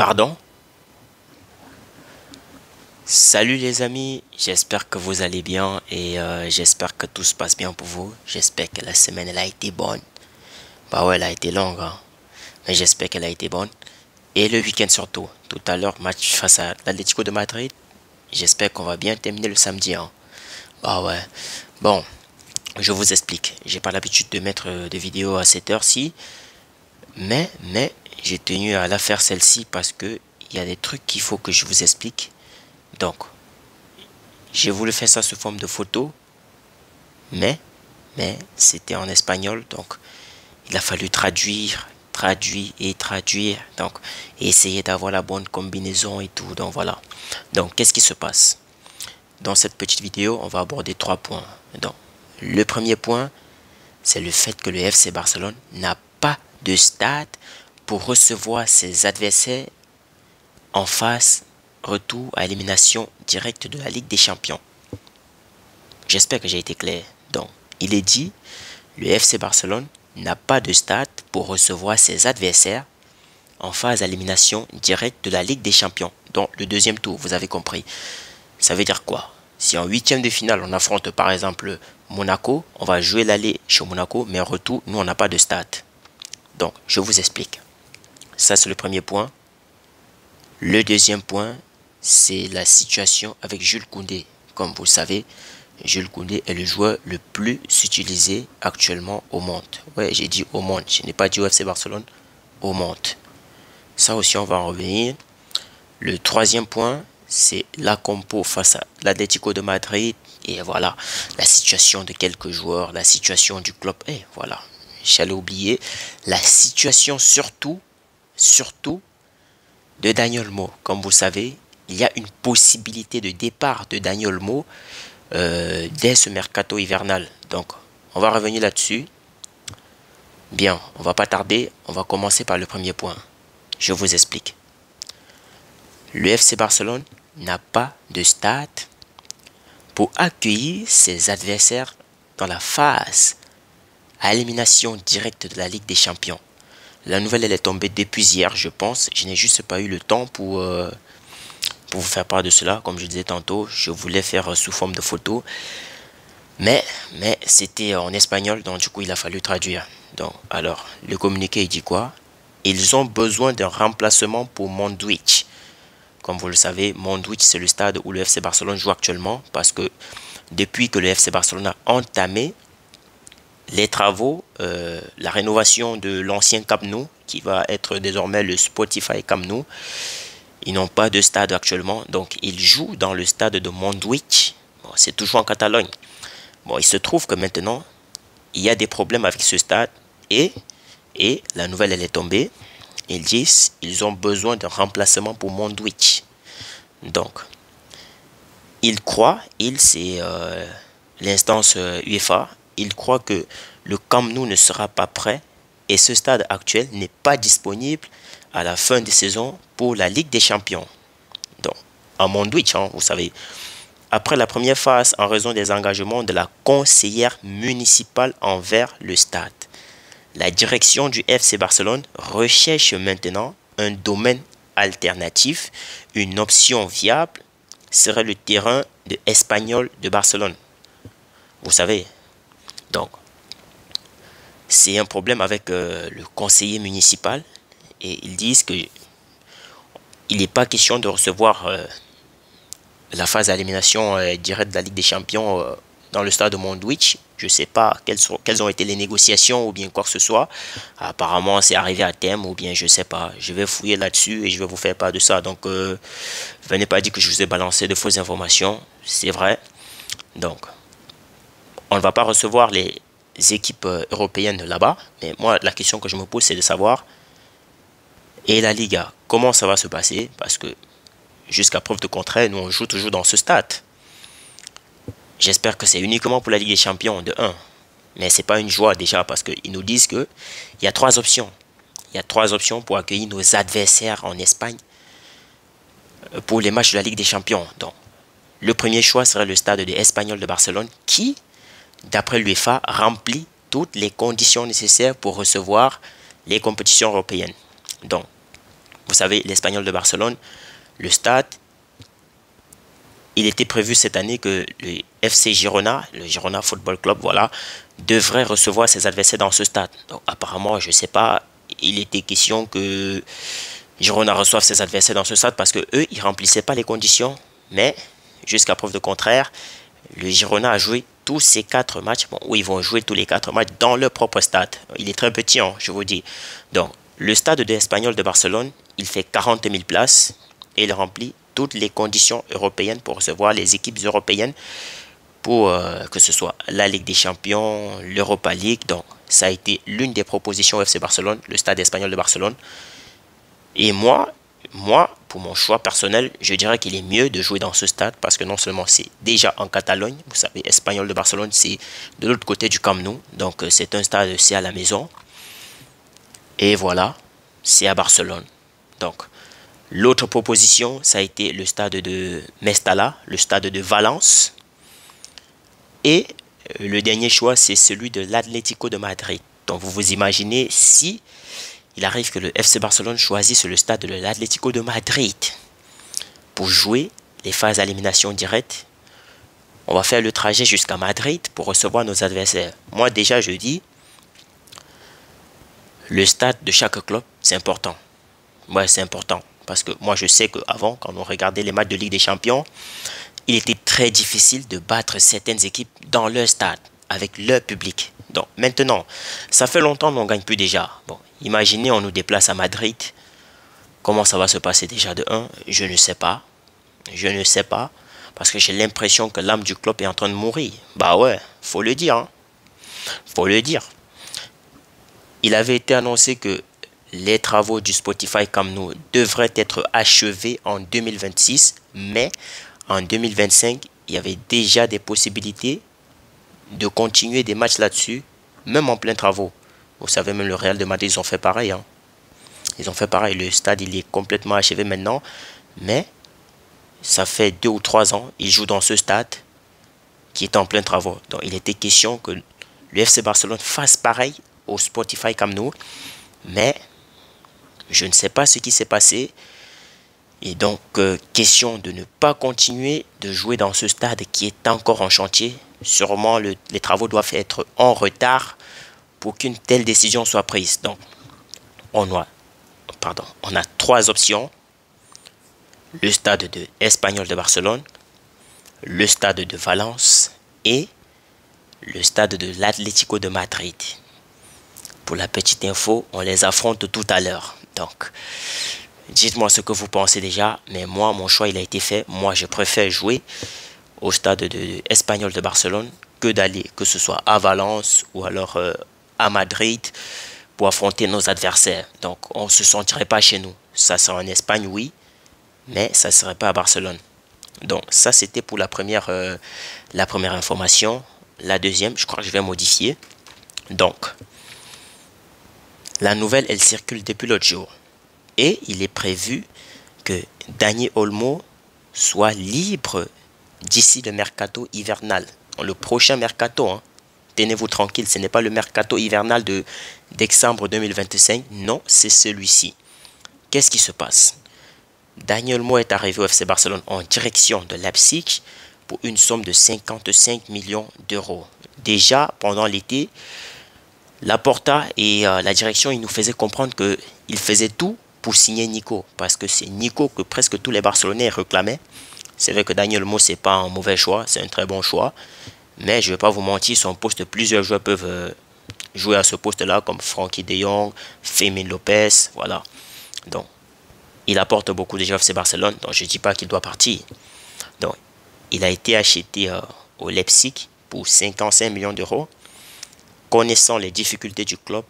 Pardon? Salut les amis, j'espère que vous allez bien et j'espère que tout se passe bien pour vous. J'espère que la semaine elle a été bonne. Bah ouais, elle a été longue, hein. Mais j'espère qu'elle a été bonne. Et le week-end surtout. Tout à l'heure, match face à l'Atlético de Madrid. J'espère qu'on va bien terminer le samedi, hein. Bah ouais. Bon, je vous explique. J'ai pas l'habitude de mettre des vidéos à cette heure-ci. Mais, j'ai tenu à la faire celle-ci parce que il y a des trucs qu'il faut que je vous explique. Donc, j'ai voulu faire ça sous forme de photo, mais, mais c'était en espagnol, donc il a fallu traduire et traduire, donc et essayer d'avoir la bonne combinaison et tout, donc voilà. Donc, qu'est-ce qui se passe? Dans cette petite vidéo, on va aborder trois points. Donc, le premier point, c'est le fait que le FC Barcelone n'a pas de stade pour recevoir ses adversaires en phase retour à élimination directe de la Ligue des Champions. J'espère que j'ai été clair. Donc, il est dit, le FC Barcelone n'a pas de stade pour recevoir ses adversaires en phase d'élimination directe de la Ligue des Champions. Donc, le deuxième tour, vous avez compris. Ça veut dire quoi? Si en huitième de finale, on affronte par exemple Monaco, on va jouer l'aller chez Monaco, mais en retour, nous, on n'a pas de stade. Donc, je vous explique. Ça, c'est le premier point. Le deuxième point, c'est la situation avec Jules Koundé. Comme vous le savez, Jules Koundé est le joueur le plus utilisé actuellement au monde. Ouais, j'ai dit au monde. Je n'ai pas dit au FC Barcelone, au monde. Ça aussi, on va en revenir. Le troisième point, c'est la compo face à l'Atlético de Madrid. Et voilà, la situation de quelques joueurs, la situation du club. Et voilà, j'allais oublier. La situation surtout de Dani Olmo. Comme vous savez, il y a une possibilité de départ de Dani Olmo dès ce mercato hivernal. Donc, on va revenir là-dessus. Bien, on va pas tarder. On va commencer par le premier point. Je vous explique. Le FC Barcelone n'a pas de stade pour accueillir ses adversaires dans la phase à élimination directe de la Ligue des Champions. La nouvelle, elle est tombée depuis hier, je pense. Je n'ai juste pas eu le temps pour vous faire part de cela. Comme je disais tantôt, je voulais faire sous forme de photo. Mais c'était en espagnol, donc du coup, il a fallu traduire. Donc, alors, le communiqué, il dit quoi? Ils ont besoin d'un remplacement pour Montjuïc. Comme vous le savez, Montjuïc, c'est le stade où le FC Barcelone joue actuellement. Parce que depuis que le FC Barcelone a entamé les travaux, la rénovation de l'ancien Camp Nou, qui va être désormais le Spotify Camp Nou, ils n'ont pas de stade actuellement, donc ils jouent dans le stade de Montjuïc. Bon, c'est toujours en Catalogne. Bon, il se trouve que maintenant, il y a des problèmes avec ce stade et la nouvelle elle est tombée. Ils disent ils ont besoin d'un remplacement pour Montjuïc. Donc, c'est l'instance UEFA, il croit que le Camp Nou ne sera pas prêt et ce stade actuel n'est pas disponible à la fin de saison pour la Ligue des Champions. Donc, à Montjuïc, hein, vous savez, après la première phase, en raison des engagements de la conseillère municipale envers le stade, la direction du FC Barcelone recherche maintenant un domaine alternatif. Une option viable serait le terrain de Espagnol de Barcelone. Vous savez, donc, c'est un problème avec le conseiller municipal et ils disent que il n'est pas question de recevoir la phase d'élimination directe de la Ligue des Champions dans le stade de Montjuïc. Je ne sais pas quelles ont été les négociations ou bien quoi que ce soit. Apparemment, c'est arrivé à terme ou bien je ne sais pas. Je vais fouiller là-dessus et je vais vous faire part de ça. Donc, venez pas dire que je vous ai balancé de fausses informations. C'est vrai. Donc, on ne va pas recevoir les équipes européennes là-bas. Mais moi, la question que je me pose, c'est de savoir, et la Liga, comment ça va se passer? Parce que jusqu'à preuve de contraire, nous on joue toujours dans ce stade. J'espère que c'est uniquement pour la Ligue des Champions de 1. Mais ce n'est pas une joie déjà parce qu'ils nous disent qu'il y a trois options. Il y a trois options pour accueillir nos adversaires en Espagne pour les matchs de la Ligue des Champions. Donc, le premier choix serait le stade de Espanyol de Barcelone qui, d'après l'UEFA, remplit toutes les conditions nécessaires pour recevoir les compétitions européennes. Donc, Vous savez, l'Espagnol de Barcelone, le stade, il était prévu cette année que le FC Girona, le Girona Football Club, voilà, devrait recevoir ses adversaires dans ce stade. Donc apparemment, je ne sais pas, il était question que Girona reçoive ses adversaires dans ce stade parce que eux, ils remplissaient pas les conditions. Mais jusqu'à preuve de contraire, le Girona a joué tous ces 4 matchs, bon, où ils vont jouer tous les 4 matchs dans leur propre stade. Il est très petit, hein, je vous dis. Donc, le stade de l'Espagnol de Barcelone, il fait 40 000 places et il remplit toutes les conditions européennes pour recevoir les équipes européennes pour que ce soit la Ligue des Champions, l'Europa League. Donc, ça a été l'une des propositions au FC Barcelone, le stade espagnol de Barcelone. Et moi, pour mon choix personnel, je dirais qu'il est mieux de jouer dans ce stade parce que non seulement c'est déjà en Catalogne, vous savez, Espagnol de Barcelone, c'est de l'autre côté du Camp Nou, donc c'est un stade, c'est à la maison. Et voilà, c'est à Barcelone. Donc, l'autre proposition, ça a été le stade de Mestalla, le stade de Valence. Et le dernier choix, c'est celui de l'Atlético de Madrid. Donc, vous vous imaginez si il arrive que le FC Barcelone choisisse le stade de l'Atlético de Madrid pour jouer les phases d'élimination directe. On va faire le trajet jusqu'à Madrid pour recevoir nos adversaires. Moi, déjà, je dis, le stade de chaque club, c'est important. Ouais, c'est important. Parce que moi, je sais qu'avant, quand on regardait les matchs de Ligue des Champions, il était très difficile de battre certaines équipes dans leur stade, avec leur public. Donc maintenant, ça fait longtemps qu'on ne gagne plus déjà. Bon, imaginez, on nous déplace à Madrid. Comment ça va se passer déjà de 1? Je ne sais pas. Je ne sais pas. Parce que j'ai l'impression que l'âme du club est en train de mourir. Bah ouais, faut le dire. Hein. Faut le dire. Il avait été annoncé que les travaux du Spotify Camp Nou devraient être achevés en 2026. Mais en 2025, il y avait déjà des possibilités de continuer des matchs là-dessus, même en plein travaux. Vous savez, même le Real de Madrid, ils ont fait pareil. Hein. Ils ont fait pareil. Le stade, il est complètement achevé maintenant. Mais ça fait 2 ou 3 ans, ils jouent dans ce stade qui est en plein travaux. Donc, il était question que le FC Barcelone fasse pareil au Spotify Camp Nou. Mais je ne sais pas ce qui s'est passé. Et donc, question de ne pas continuer de jouer dans ce stade qui est encore en chantier. Sûrement, les travaux doivent être en retard pour qu'une telle décision soit prise. Donc, on a 3 options. Le stade de Espagnol de Barcelone, le stade de Valence et le stade de l'Atlético de Madrid. Pour la petite info, on les affronte tout à l'heure. Donc, dites-moi ce que vous pensez déjà. Mais moi, mon choix, il a été fait. Moi, je préfère jouer au stade de Espagnol de Barcelone que d'aller, que ce soit à Valence ou alors à Madrid pour affronter nos adversaires. Donc, on ne se sentirait pas chez nous. Ça sera en Espagne, oui, mais ça ne serait pas à Barcelone. Donc, ça, c'était pour la première information. La deuxième, je crois que je vais modifier. Donc, la nouvelle, elle circule depuis l'autre jour. Et il est prévu que Dani Olmo soit libre d'ici le mercato hivernal. Le prochain mercato, hein. Tenez-vous tranquille, ce n'est pas le mercato hivernal de décembre 2025. Non, c'est celui-ci. Qu'est-ce qui se passe? Dani Olmo est arrivé au FC Barcelone en direction de Leipzig pour une somme de 55 millions d'euros. Déjà, pendant l'été, Laporta et la direction, ils nous faisaient comprendre qu'ils faisaient tout pour signer Nico. Parce que c'est Nico que presque tous les Barcelonais réclamaient. C'est vrai que Dani Olmo, ce n'est pas un mauvais choix, c'est un très bon choix. Mais je ne vais pas vous mentir, son poste, plusieurs joueurs peuvent jouer à ce poste-là, comme Frankie de Jong, Fermin Lopez, voilà. Donc, il apporte beaucoup déjà au FC Barcelone, donc je ne dis pas qu'il doit partir. Donc, il a été acheté au Leipzig pour 55 millions d'euros. Connaissant les difficultés du club,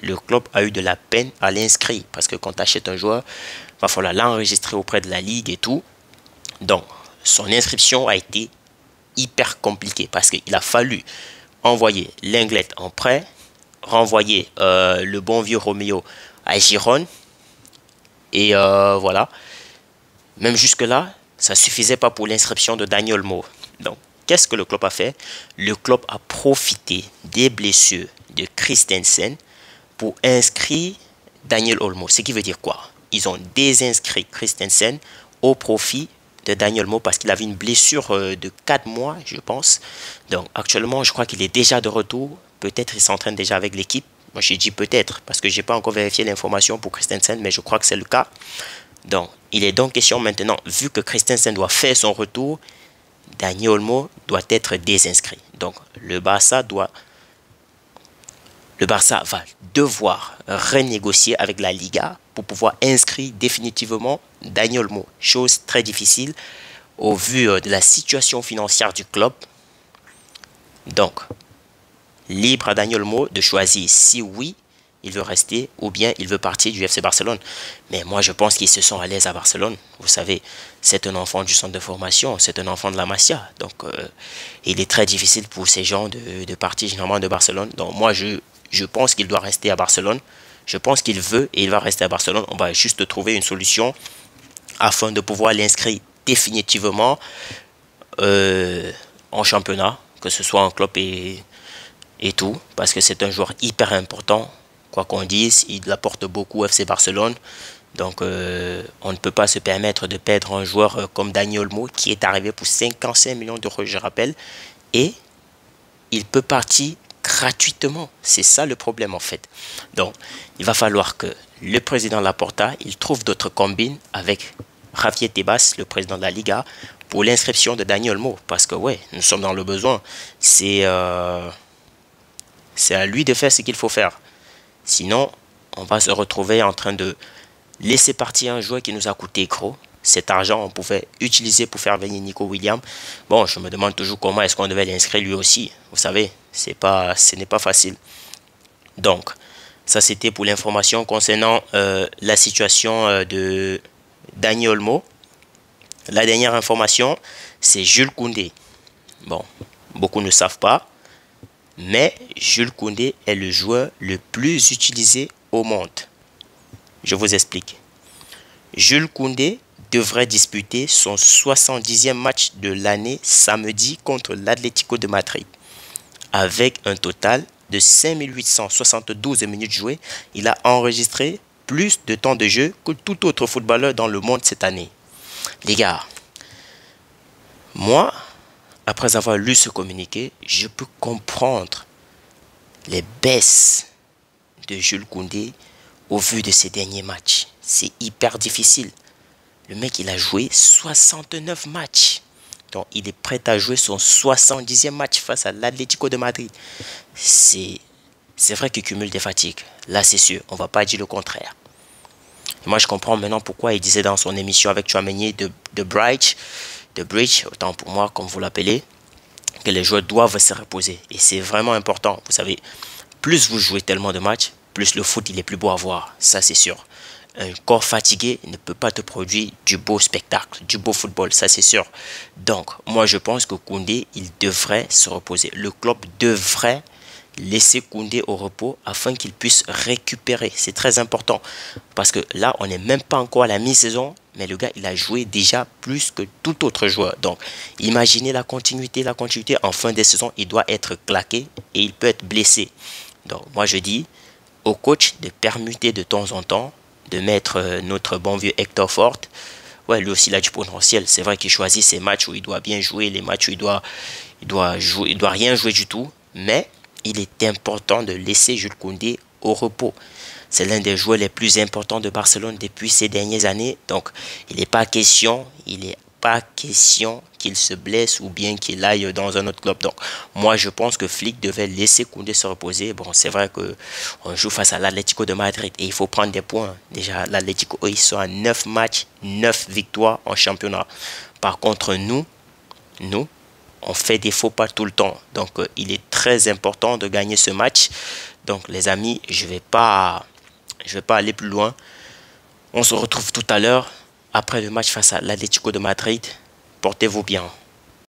le club a eu de la peine à l'inscrire. Parce que quand tu achètes un joueur, il va falloir l'enregistrer auprès de la ligue et tout. Donc, son inscription a été hyper compliquée. Parce qu'il a fallu envoyer Lenglet en prêt, renvoyer le bon vieux Roméo à Giron. Et voilà. Même jusque-là, ça ne suffisait pas pour l'inscription de Dani Olmo. Donc, qu'est-ce que le club a fait? Le club a profité des blessures de Christensen pour inscrire Daniel Olmo. Ce qui veut dire quoi? ils ont désinscrit Christensen au profit de Daniel Mo parce qu'il avait une blessure de 4 mois, je pense. Donc actuellement, je crois qu'il est déjà de retour. Peut-être il s'entraîne déjà avec l'équipe. Moi, j'ai dit peut-être parce que j'ai pas encore vérifié l'information pour Christensen, mais je crois que c'est le cas. Donc, il est donc question maintenant, vu que Christensen doit faire son retour, Daniel Olmo doit être désinscrit. Donc, le Barça va devoir renégocier avec la Liga pour pouvoir inscrire définitivement Daniel Olmo. Chose très difficile au vu de la situation financière du club. Donc, libre à Daniel Olmo de choisir si oui, il veut rester ou bien il veut partir du FC Barcelone. Mais moi, je pense qu'ils se sont à l'aise à Barcelone. Vous savez, c'est un enfant du centre de formation, c'est un enfant de la Masia. Donc, il est très difficile pour ces gens de partir généralement de Barcelone. Donc, moi, je pense qu'il doit rester à Barcelone. Je pense qu'il veut et il va rester à Barcelone. On va juste trouver une solution afin de pouvoir l'inscrire définitivement en championnat, que ce soit en club et tout, parce que c'est un joueur hyper important. Quoi qu'on dise, il apporte beaucoup au FC Barcelone. Donc, on ne peut pas se permettre de perdre un joueur comme Daniel Olmo qui est arrivé pour 55 millions d'euros, je rappelle. Et il peut partir gratuitement. C'est ça le problème en fait. Donc, il va falloir que le président Laporta, il trouve d'autres combines avec Javier Tebas, le président de la Liga, pour l'inscription de Daniel Olmo. Parce que, ouais, nous sommes dans le besoin. C'est à lui de faire ce qu'il faut faire. Sinon, on va se retrouver en train de laisser partir un joueur qui nous a coûté gros. Cet argent, on pouvait utiliser pour faire venir Nico Williams. Bon, je me demande toujours comment est-ce qu'on devait l'inscrire lui aussi. Vous savez, ce n'est pas facile. Donc, ça c'était pour l'information concernant la situation de Daniel Olmo. La dernière information, c'est Jules Koundé. Bon, beaucoup ne savent pas. Mais Jules Koundé est le joueur le plus utilisé au monde. Je vous explique. Jules Koundé devrait disputer son 70e match de l'année samedi contre l'Atlético de Madrid. Avec un total de 5872 minutes jouées, il a enregistré plus de temps de jeu que tout autre footballeur dans le monde cette année. Les gars, moi, après avoir lu ce communiqué, je peux comprendre les baisses de Jules Koundé au vu de ses derniers matchs. C'est hyper difficile. Le mec, il a joué 69 matchs. Donc, il est prêt à jouer son 70e match face à l'Atlético de Madrid. C'est vrai qu'il cumule des fatigues. Là, c'est sûr. On ne va pas dire le contraire. Et moi, je comprends maintenant pourquoi il disait dans son émission avec Tchouaméni de Bridge, autant pour moi, comme vous l'appelez, que les joueurs doivent se reposer. Et c'est vraiment important. Vous savez, plus vous jouez tellement de matchs, plus le foot, il est plus beau à voir. Ça, c'est sûr. Un corps fatigué ne peut pas te produire du beau spectacle, du beau football, ça c'est sûr. Donc, moi je pense que Koundé, il devrait se reposer. Le club devrait laisser Koundé au repos afin qu'il puisse récupérer. C'est très important. Parce que là, on n'est même pas encore à la mi-saison, mais le gars, il a joué déjà plus que tout autre joueur. Donc, imaginez la continuité. En fin de saison, il doit être claqué et il peut être blessé. Donc, moi je dis au coach de permuter de temps en temps, de mettre notre bon vieux Hector Fort. Ouais, lui aussi il a du potentiel. C'est vrai qu'il choisit ses matchs où il doit bien jouer, les matchs où il doit rien jouer du tout. Mais il est important de laisser Jules Koundé au repos. C'est l'un des joueurs les plus importants de Barcelone depuis ces dernières années. Donc, il n'est pas question qu'il se blesse ou bien qu'il aille dans un autre club. Donc, moi, je pense que Flick devait laisser Koundé se reposer. Bon, c'est vrai qu'on joue face à l'Atlético de Madrid et il faut prendre des points. Déjà, l'Atlético, ils sont à 9 matchs, 9 victoires en championnat. Par contre, nous, on fait des faux pas tout le temps. Donc, il est très important de gagner ce match. Donc, les amis, je vais pas aller plus loin. On se retrouve tout à l'heure après le match face à l'Atlético de Madrid. Portez-vous bien.